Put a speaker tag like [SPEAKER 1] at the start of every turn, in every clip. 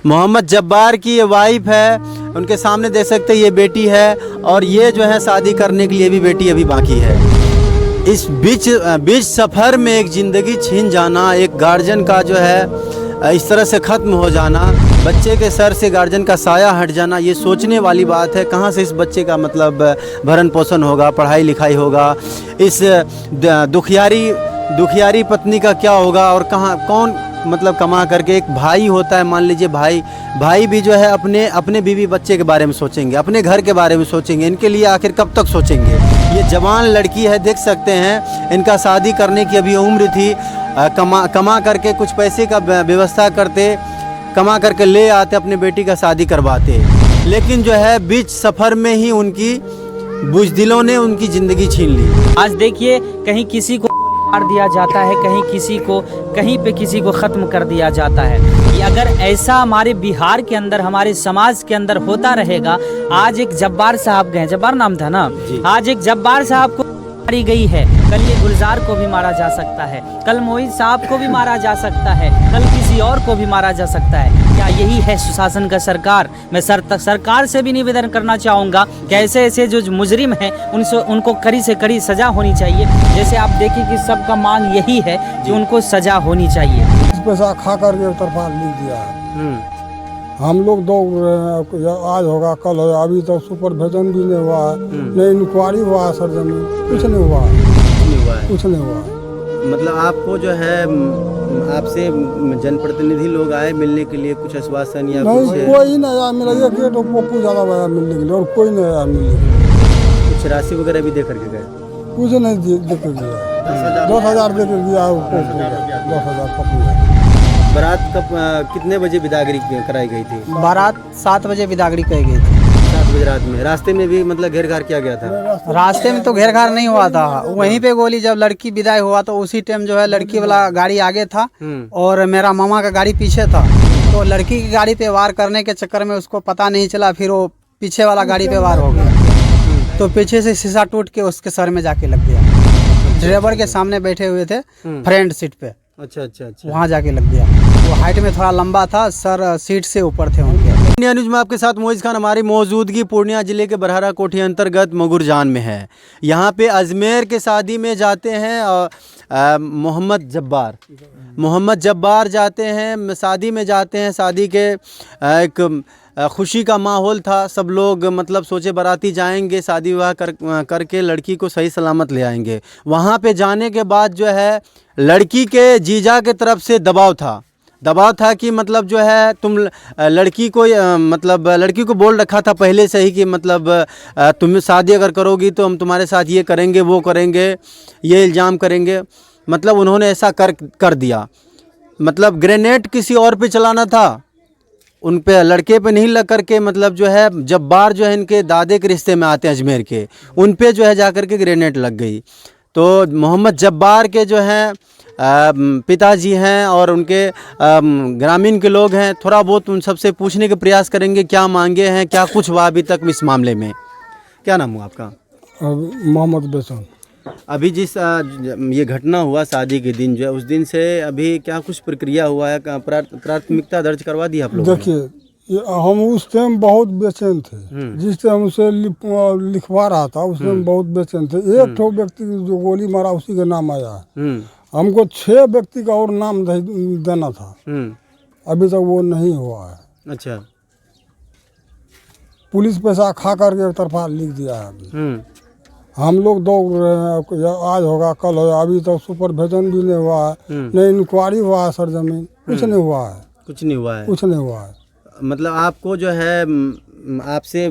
[SPEAKER 1] मोहम्मद जब्बार की ये वाइफ है, उनके सामने देख सकते हैं ये बेटी है, और ये जो है शादी करने के लिए भी बेटी अभी बाकी है। इस बीच सफ़र में एक ज़िंदगी छीन जाना, एक गार्जियन का जो है इस तरह से ख़त्म हो जाना, बच्चे के सर से गार्जियन का साया हट जाना, ये सोचने वाली बात है। कहाँ से इस बच्चे का मतलब भरण पोषण होगा, पढ़ाई लिखाई होगा, इस दुखियारी पत्नी का क्या होगा, और कहाँ कौन मतलब कमा करके। एक भाई होता है, मान लीजिए भाई भी जो है अपने बीवी बच्चे के बारे में सोचेंगे, अपने घर के बारे में सोचेंगे, इनके लिए आखिर कब तक सोचेंगे। ये जवान लड़की है, देख सकते हैं, इनका शादी करने की अभी उम्र थी। कमा करके कुछ पैसे का व्यवस्था करते, कमा करके ले आते, अपने बेटी का शादी करवाते, लेकिन जो है बीच सफ़र में ही उनकी बुज़दिलों ने उनकी ज़िंदगी छीन ली।
[SPEAKER 2] आज देखिए, कहीं किसी को मार दिया जाता है, कहीं पे किसी को ख़त्म कर दिया जाता है। कि अगर ऐसा हमारे बिहार के अंदर, हमारे समाज के अंदर होता रहेगा। आज एक जब्बार साहब गए, जब्बार नाम था ना, आज एक जब्बार साहब को मारी गई है, कल ये गुलजार को भी मारा जा सकता है, कल मोहित साहब को भी मारा जा सकता है, कल किसी और को भी मारा जा सकता है। क्या यही है सुशासन का सरकार? मैं सरकार से भी निवेदन करना चाहूँगा कि ऐसे जो मुजरिम हैं उनको कड़ी से कड़ी सज़ा होनी चाहिए। जैसे आप देखिए कि सबका मांग यही है कि उनको सज़ा होनी चाहिए।
[SPEAKER 3] इस पैसा खा कर एक तरफा लिख दिया है। हम लोग दो आज होगा कल होगा, अभी तक सुपरविजन भी नहीं हुआ है, नहीं इंक्वायरी हुआ है सर, जमीन कुछ नहीं हुआ है, कुछ नहीं हुआ है।
[SPEAKER 1] मतलब आपको जो है आपसे जनप्रतिनिधि लोग आए मिलने के लिए, कुछ आश्वासन या
[SPEAKER 3] नहीं,
[SPEAKER 1] कुछ?
[SPEAKER 3] कोई नहीं आया मिला, एक तो पप्पू ज़्यादा आया मिलने के लिए, और कोई नहीं आया मिलने के लिए।
[SPEAKER 1] कुछ राशि वगैरह भी दे करके गए?
[SPEAKER 3] कुछ नहीं दे कर दिया, 10,000 दे कर दिया, 10,000 पप्पू।
[SPEAKER 1] बारात कब कितने बजे विदागरी कराई गई थी?
[SPEAKER 4] बारात 7 बजे विदागरी कही गई थी।
[SPEAKER 1] 7 बजे रात में। रास्ते में भी मतलब घेर घार किया गया था?
[SPEAKER 4] रास्ते में तो घेर घार नहीं हुआ था, वहीं पे गोली जब लड़की विदाई हुआ तो उसी टाइम जो है लड़की वाला गाड़ी आगे था और मेरा मामा का गाड़ी पीछे था। तो लड़की की गाड़ी पे वार करने के चक्कर में उसको पता नहीं चला, फिर वो पीछे वाला गाड़ी पे वार हो गया, तो पीछे से शीशा टूट के उसके सर में जाके लग गया। ड्राइवर के सामने बैठे हुए थे फ्रंट सीट पे,
[SPEAKER 1] अच्छा,
[SPEAKER 4] वहाँ जाके लग गया। वो हाइट में थोड़ा लंबा था, सर सीट से ऊपर थे उनके।
[SPEAKER 1] इंडिया न्यूज में आपके साथ मोइज खान। हमारी मौजूदगी पूर्णिया जिले के बरहरा कोठी अंतर्गत मगुरजान में है। यहाँ पे अजमेर के शादी में जाते हैं मोहम्मद जब्बार जाते हैं, शादी में जाते हैं। शादी के एक खुशी का माहौल था, सब लोग मतलब सोचे बाराती जाएंगे, शादी विवाह करके लड़की को सही सलामत ले आएंगे। वहाँ पे जाने के बाद जो है लड़की के जीजा के तरफ से दबाव था कि मतलब जो है तुम लड़की को बोल रखा था पहले से ही कि मतलब तुम शादी अगर करोगी तो हम तुम्हारे साथ ये करेंगे, वो करेंगे, ये इल्ज़ाम करेंगे। मतलब उन्होंने ऐसा कर दिया। मतलब ग्रेनेड किसी और पे चलाना था, उन पे, लड़के पे नहीं लग करके, मतलब जो है जब्बार जो है इनके दादे के रिश्ते में आते हैं अजमेर के, उन पे जो है जा कर के ग्रेनेड लग गई। तो मोहम्मद जब्बार के जो हैं पिताजी हैं और उनके ग्रामीण के लोग हैं, थोड़ा बहुत उन सबसे पूछने के प्रयास करेंगे क्या मांगे हैं, क्या कुछ हुआ अभी तक इस मामले में। क्या नाम हुआ आपका?
[SPEAKER 3] मोहम्मद बेसन।
[SPEAKER 1] अभी जिस ये घटना हुआ शादी के दिन, जो है उस दिन से अभी क्या कुछ प्रक्रिया हुआ है? प्राथमिकता दर्ज करवा दी आप लोगों ने?
[SPEAKER 3] देखिए, हम उस टाइम बहुत बेचैन थे, जिस टाइम उसे लिखवा रहा था उस टाइम बहुत बेचैन थे। एक ठो व्यक्ति जो गोली मारा उसी का नाम आया है। हमको 6 व्यक्ति का और नाम देना था, अभी तक वो नहीं हुआ है।
[SPEAKER 1] अच्छा,
[SPEAKER 3] पुलिस पैसा खा करके एक तरफा लिख दिया है। हम लोग दो आज होगा कल होगा, अभी तक सुपरविजन भी नहीं हुआ है, नहीं इंक्वायरी हुआ है सर, जमीन कुछ नहीं हुआ है,
[SPEAKER 1] कुछ नहीं हुआ है।
[SPEAKER 3] कुछ नहीं हुआ है।
[SPEAKER 1] मतलब आपको जो है आपसे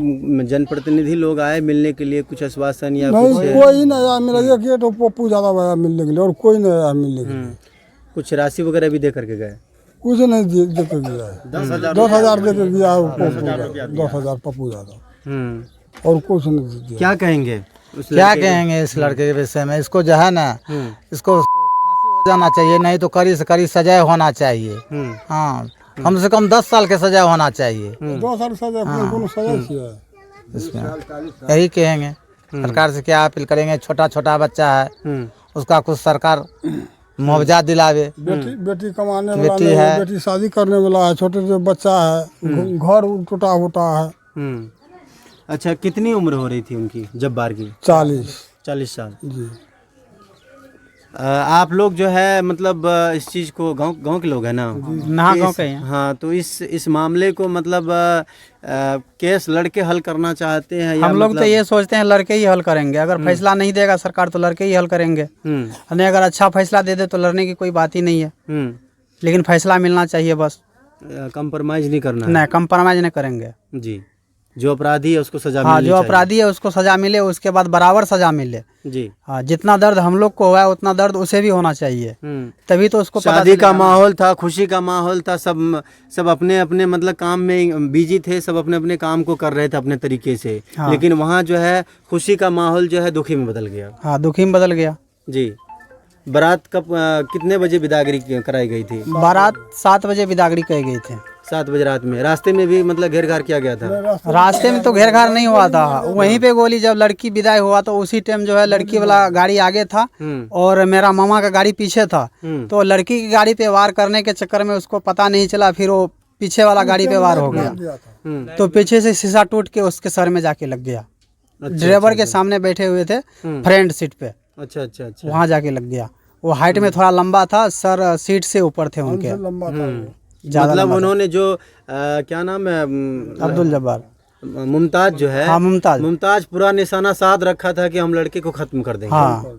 [SPEAKER 1] जनप्रतिनिधि लोग आए मिलने के लिए, कुछ आश्वासन या
[SPEAKER 3] नहीं,
[SPEAKER 1] कुछ?
[SPEAKER 3] कोई नहीं आया मिला, एक तो पप्पू ज़्यादा आया मिलने के लिए, और कोई नहीं आया मिलने के लिए।
[SPEAKER 1] कुछ राशि वगैरह भी दे करके गए?
[SPEAKER 3] कुछ नहीं दे कर गया है, 10,000 दे कर गया, 10,000 पप्पू ज़्यादा, और कुछ नहीं दिया।
[SPEAKER 1] क्या कहेंगे
[SPEAKER 4] इस लड़के के विषय में? इसको जो है ना, इसको फांसी हो जाना चाहिए, नहीं तो कड़ी से कड़ी सजा होना चाहिए। हाँ, कम से कम 10 साल के सजा होना चाहिए।
[SPEAKER 3] 2 साल सजा, सजा किया
[SPEAKER 4] इसमें यही कहेंगे। सरकार से क्या अपील करेंगे? छोटा बच्चा है, उसका कुछ सरकार मुआवजा दिलावे।
[SPEAKER 3] बेटी कमाने वाला
[SPEAKER 4] बेटी
[SPEAKER 3] नहीं है,
[SPEAKER 4] है।
[SPEAKER 3] बेटी शादी करने वाला है, छोटे से बच्चा है, घर टूटा फूटा है।
[SPEAKER 1] अच्छा, कितनी उम्र हो रही थी उनकी जब्बार की?
[SPEAKER 3] 40
[SPEAKER 1] साल।
[SPEAKER 3] जी।
[SPEAKER 1] आप लोग जो है मतलब इस चीज़ को गांव के लोग हैं ना?
[SPEAKER 2] नहा गाँव के हैं।
[SPEAKER 1] हाँ, तो इस मामले को मतलब केस लड़के हल करना चाहते हैं या
[SPEAKER 4] हम लोग
[SPEAKER 1] मतलब?
[SPEAKER 4] तो ये सोचते हैं लड़के ही हल करेंगे। अगर फैसला नहीं देगा सरकार तो लड़के ही हल करेंगे। नहीं, अगर अच्छा फैसला दे दे तो लड़ने की कोई बात ही नहीं है, लेकिन फैसला मिलना चाहिए बस।
[SPEAKER 1] कंप्रोमाइज नहीं करना है।
[SPEAKER 4] नहीं, कंप्रोमाइज नहीं करेंगे
[SPEAKER 1] जी, जो अपराधी है उसको सजा
[SPEAKER 4] हाँ,
[SPEAKER 1] मिलनी
[SPEAKER 4] जो
[SPEAKER 1] चाहिए।
[SPEAKER 4] अपराधी है उसको सजा मिले, उसके बाद बराबर सजा मिले।
[SPEAKER 1] जी।
[SPEAKER 4] हाँ, जितना दर्द हम लोग को हुआ है उतना दर्द उसे भी होना चाहिए, तभी तो उसको पता
[SPEAKER 1] शादी का
[SPEAKER 4] चलेगा ना।
[SPEAKER 1] माहौल था, खुशी का माहौल था, सब अपने अपने मतलब काम में बिजी थे, सब अपने अपने काम को कर रहे थे अपने तरीके से।
[SPEAKER 4] हाँ।
[SPEAKER 1] लेकिन वहाँ जो है खुशी का माहौल जो है दुखी में बदल गया।
[SPEAKER 4] हाँ, दुखी में बदल गया।
[SPEAKER 1] जी। बारात कब कितने बजे विदागरी कराई गई थी?
[SPEAKER 4] बारात 7 बजे विदागरी कही गई थी।
[SPEAKER 1] 7 बजे रात में। रास्ते में भी मतलब घेर घार किया गया था?
[SPEAKER 4] रास्ते में तो घेर घार नहीं हुआ था, वहीं पे गोली जब लड़की विदाई हुआ तो उसी टाइम जो है लड़की वाला गाड़ी आगे था और मेरा मामा का गाड़ी पीछे था। तो लड़की की गाड़ी पे वार करने के चक्कर में उसको पता नहीं चला, फिर वो पीछे वाला गाड़ी पे वार हो गया। तो पीछे से शीशा टूट के उसके सर में जाके लग गया। ड्राइवर के सामने बैठे हुए थे फ्रंट सीट पे,
[SPEAKER 1] अच्छा अच्छा अच्छा।
[SPEAKER 4] वहाँ जाके लग गया। वो हाइट में थोड़ा लंबा था, सर सीट से ऊपर थे उनके।
[SPEAKER 3] लंबा था वो।
[SPEAKER 4] ज्यादा
[SPEAKER 1] मतलब
[SPEAKER 4] लंबा था।
[SPEAKER 1] उन्होंने जो क्या नाम है
[SPEAKER 4] अब्दुल जब्बार।
[SPEAKER 1] मुमताज जो है,
[SPEAKER 4] हाँ, मुमताज।
[SPEAKER 1] पूरा निशाना साध रखा था कि हम लड़के को खत्म कर देंगे।
[SPEAKER 4] हाँ,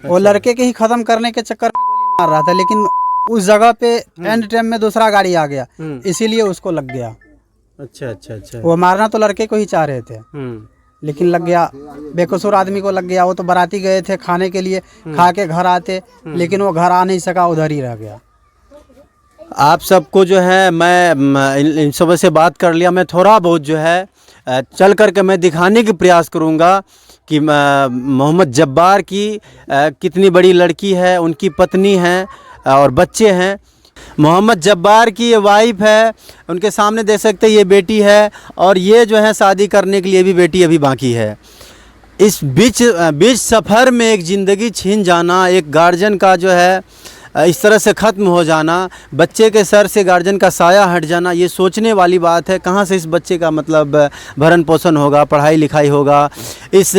[SPEAKER 4] वो लड़के के ही खत्म करने के चक्कर में गोली मार रहा था, लेकिन उस जगह पे एंड टाइम में दूसरा गाड़ी आ गया, इसीलिए उसको लग गया।
[SPEAKER 1] अच्छा अच्छा अच्छा।
[SPEAKER 4] वो मारना तो लड़के को ही चाह रहे थे, लेकिन लग गया, बेकसूर आदमी को लग गया। वो तो बाराती गए थे खाने के लिए, खा के घर आते, लेकिन वो घर आ नहीं सका, उधर ही रह गया।
[SPEAKER 1] आप सबको जो है मैं इन सब से बात कर लिया। मैं थोड़ा बहुत जो है चल करके मैं दिखाने की प्रयास करूंगा कि मोहम्मद जब्बार की कितनी बड़ी लड़की है, उनकी पत्नी है और बच्चे हैं। मोहम्मद जब्बार की ये वाइफ है, उनके सामने देख सकते हैं ये बेटी है, और ये जो है शादी करने के लिए भी बेटी अभी बाकी है। इस बीच सफ़र में एक ज़िंदगी छीन जाना, एक गार्जियन का जो है इस तरह से ख़त्म हो जाना, बच्चे के सर से गार्जियन का साया हट जाना, ये सोचने वाली बात है। कहाँ से इस बच्चे का मतलब भरण पोषण होगा, पढ़ाई लिखाई होगा, इस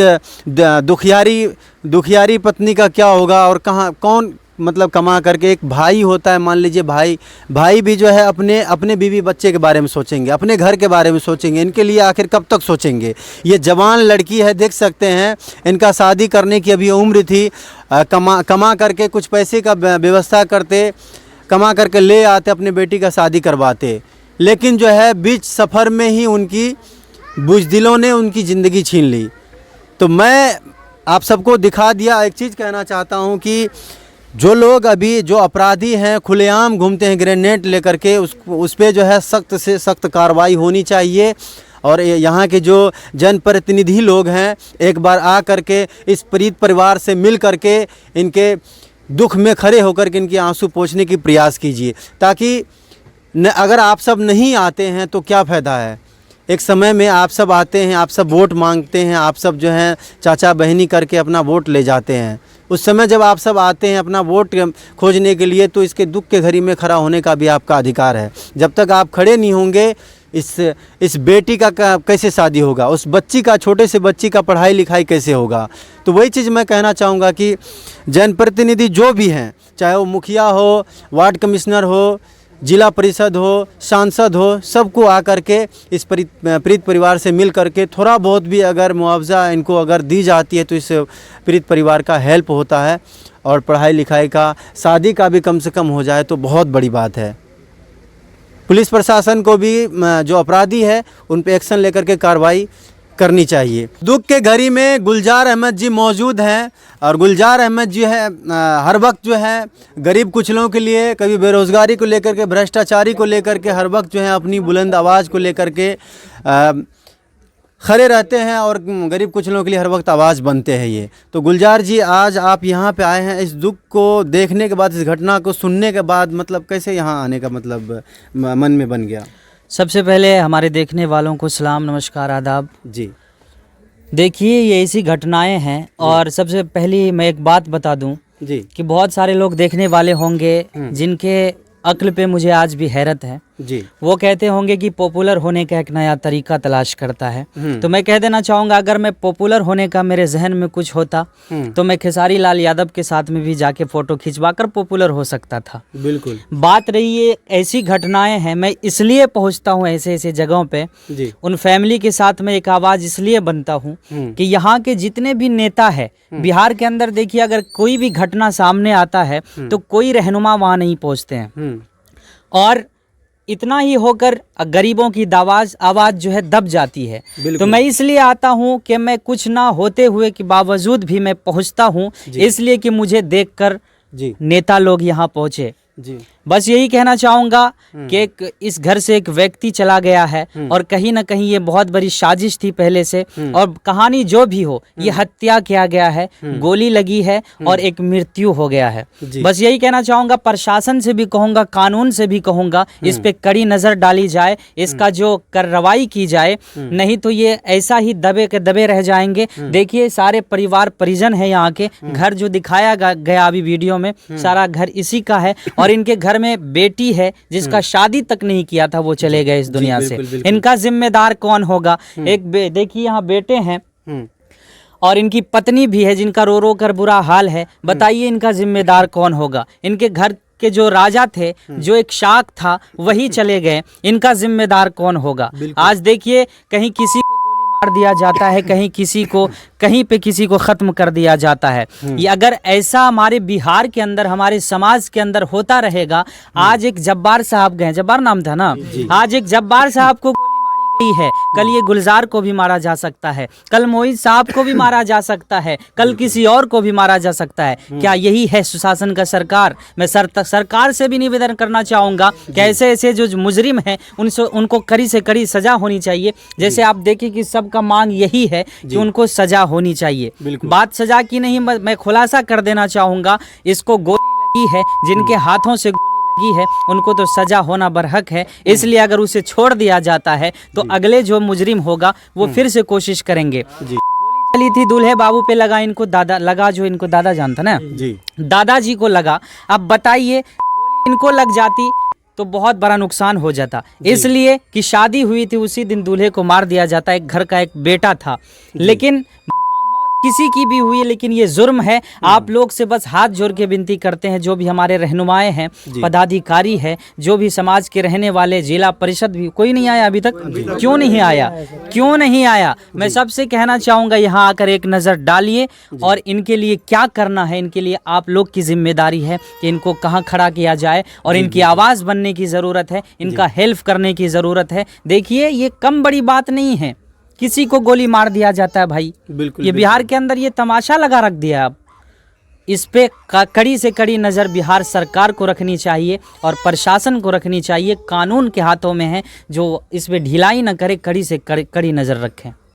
[SPEAKER 1] दुखियारी पत्नी का क्या होगा, और कहाँ कौन मतलब कमा करके। एक भाई होता है, मान लीजिए भाई भी जो है अपने बीवी बच्चे के बारे में सोचेंगे, अपने घर के बारे में सोचेंगे। इनके लिए आखिर कब तक सोचेंगे? ये जवान लड़की है, देख सकते हैं, इनका शादी करने की अभी उम्र थी। कमा करके कुछ पैसे का व्यवस्था करते, कमा करके ले आते, अपने बेटी का शादी करवाते, लेकिन जो है बीच सफ़र में ही उनकी बुज़दिलों ने उनकी ज़िंदगी छीन ली। तो मैं आप सबको दिखा दिया। एक चीज़ कहना चाहता हूँ कि जो लोग अभी जो अपराधी हैं खुलेआम घूमते हैं ग्रेनेड लेकर के, उस पे जो है सख्त से सख्त कार्रवाई होनी चाहिए। और यहाँ के जो जनप्रतिनिधि लोग हैं, एक बार आ करके इस पीड़ित परिवार से मिल करके इनके दुख में खड़े होकर के इनके आंसू पोंछने की प्रयास कीजिए, ताकि अगर आप सब नहीं आते हैं तो क्या फ़ायदा है। एक समय में आप सब आते हैं, आप सब वोट मांगते हैं, आप सब जो हैं चाचा बहनी करके अपना वोट ले जाते हैं। उस समय जब आप सब आते हैं अपना वोट खोजने के लिए, तो इसके दुख के घड़ी में खड़ा होने का भी आपका अधिकार है। जब तक आप खड़े नहीं होंगे, इस बेटी का कैसे शादी होगा, उस बच्ची का, छोटे से बच्ची का पढ़ाई लिखाई कैसे होगा। तो वही चीज़ मैं कहना चाहूँगा कि जनप्रतिनिधि जो भी हैं, चाहे वो मुखिया हो, वार्ड कमिश्नर हो, जिला परिषद हो, सांसद हो, सबको आकर के इस पीड़ित परिवार से मिल करके थोड़ा बहुत भी अगर मुआवजा इनको अगर दी जाती है तो इस पीड़ित परिवार का हेल्प होता है, और पढ़ाई लिखाई का, शादी का भी कम से कम हो जाए तो बहुत बड़ी बात है। पुलिस प्रशासन को भी जो अपराधी है उन पे एक्शन लेकर के कार्रवाई करनी चाहिए। दुख के घड़ी में गुलजार अहमद जी मौजूद हैं, और गुलजार अहमद जी है हर वक्त जो है गरीब कुचलों के लिए, कभी बेरोज़गारी को लेकर के, भ्रष्टाचारी को लेकर के, हर वक्त जो है अपनी बुलंद आवाज़ को लेकर के खड़े रहते हैं, और गरीब कुचलों के लिए हर वक्त आवाज़ बनते हैं ये। तो गुलजार जी, आज आप यहाँ पे आए हैं, इस दुख को देखने के बाद, इस घटना को सुनने के बाद, मतलब कैसे यहाँ आने का मतलब मन में बन गया?
[SPEAKER 2] सबसे पहले हमारे देखने वालों को सलाम, नमस्कार, आदाब
[SPEAKER 1] जी।
[SPEAKER 2] देखिए, ये ऐसी घटनाएं हैं, और सबसे पहले मैं एक बात बता दूं
[SPEAKER 1] जी
[SPEAKER 2] कि बहुत सारे लोग देखने वाले होंगे जिनके अक्ल पे मुझे आज भी हैरत है।
[SPEAKER 1] जी
[SPEAKER 2] वो कहते होंगे कि पॉपुलर होने का एक नया तरीका तलाश करता है। तो मैं कह देना चाहूँगा, अगर मैं पॉपुलर होने का मेरे जहन में कुछ होता तो मैं खेसारी लाल यादव के साथ में भी जाके फ़ोटो खिंचवा कर पॉपुलर हो सकता था।
[SPEAKER 1] बिल्कुल
[SPEAKER 2] बात रही ये ऐसी घटनाएं हैं, मैं इसलिए पहुंचता हूं ऐसे ऐसे जगहों पे,
[SPEAKER 1] जी
[SPEAKER 2] उन फैमिली के साथ में एक आवाज़ इसलिए बनता हूं कि यहाँ के जितने भी नेता है बिहार के अंदर, देखिए अगर कोई भी घटना सामने आता है तो कोई रहनुमा वहाँ नहीं पहुँचते हैं और इतना ही होकर गरीबों की आवाज़ जो है दब जाती है। तो मैं इसलिए आता हूं कि मैं कुछ ना होते हुए के बावजूद भी मैं पहुंचता हूं, इसलिए कि मुझे देखकर
[SPEAKER 1] जी
[SPEAKER 2] नेता लोग यहाँ पहुँचे।
[SPEAKER 1] जी
[SPEAKER 2] बस यही कहना चाहूँगा कि इस घर से एक व्यक्ति चला गया है और कहीं ना कहीं ये बहुत बड़ी साजिश थी पहले से, और कहानी जो भी हो ये हत्या किया गया है, गोली लगी है और एक मृत्यु हो गया है। बस यही कहना चाहूँगा, प्रशासन से भी कहूँगा, कानून से भी कहूँगा, इस पे कड़ी नज़र डाली जाए, इसका जो कार्रवाई की जाए, नहीं तो ये ऐसा ही दबे के दबे रह जाएंगे। देखिए सारे परिवार परिजन है यहाँ के, घर जो दिखाया गया अभी वीडियो में सारा घर इसी का है, और इनके घर में बेटी है जिसका शादी तक नहीं किया था, वो चले गए इस दुनिया से। इनका जिम्मेदार कौन होगा? एक देखिए यहाँ बेटे हैं और इनकी पत्नी भी है जिनका रो रो कर बुरा हाल है। बताइए इनका जिम्मेदार कौन होगा? इनके घर के जो राजा थे, जो एक शाक था, वही चले गए, इनका जिम्मेदार कौन होगा? आज देखिए कहीं किसी को गोली मार दिया जाता है, कहीं किसी को कहीं पे किसी को ख़त्म कर दिया जाता है। ये अगर ऐसा हमारे बिहार के अंदर, हमारे समाज के अंदर होता रहेगा, आज एक जब्बार साहब गए, जब्बार नाम था ना, आज एक जब्बार साहब को गोली मारी गई है, कल ये गुलजार को भी मारा जा सकता है, कल मोहित साहब को भी मारा जा सकता है, कल किसी और को भी मारा जा सकता है। क्या यही है सुशासन का सरकार? मैं सरकार से भी निवेदन करना चाहूँगा कि ऐसे ऐसे जो मुजरिम हैं उनको कड़ी से कड़ी सजा होनी चाहिए। जैसे आप देखिए कि सबका मांग यही है कि उनको सजा होनी चाहिए। बात सजा की नहीं, मैं खुलासा कर देना चाहूँगा, इसको गोली लगी है, जिनके हाथों से गोली लगी है उनको तो सजा होना बरहक है। इसलिए अगर उसे छोड़ दिया जाता है तो अगले जो मुजरिम होगा वो फिर से कोशिश करेंगे। गोली चली थी दूल्हे बाबू पे, लगा इनको दादा, लगा जो इनको दादा जानता ना
[SPEAKER 1] जी,
[SPEAKER 2] दादाजी को लगा। अब बताइए गोली इनको लग जाती तो बहुत बड़ा नुकसान हो जाता। इसलिए कि शादी हुई थी उसी दिन दूल्हे को मार दिया जाता। एक घर का एक बेटा था, लेकिन किसी की भी हुई, लेकिन ये जुर्म है। आप लोग से बस हाथ जोड़ के विनती करते हैं, जो भी हमारे रहनुमाएं हैं, पदाधिकारी है, जो भी समाज के रहने वाले, जिला परिषद भी, कोई नहीं आया अभी तक। क्यों नहीं आया? क्यों नहीं आया? मैं सबसे कहना चाहूँगा यहाँ आकर एक नज़र डालिए और इनके लिए क्या करना है, इनके लिए आप लोग की जिम्मेदारी है कि इनको कहाँ खड़ा किया जाए और इनकी आवाज़ बनने की ज़रूरत है, इनका हेल्प करने की ज़रूरत है। देखिए ये कम बड़ी बात नहीं है, किसी को गोली मार दिया जाता है भाई।
[SPEAKER 1] बिल्कुल
[SPEAKER 2] ये बिहार के अंदर ये तमाशा लगा रख दिया। अब इस पे कड़ी से कड़ी नज़र बिहार सरकार को रखनी चाहिए और प्रशासन को रखनी चाहिए। कानून के हाथों में है, जो इस पे ढिलाई न करे, कड़ी से कड़ी नज़र रखें।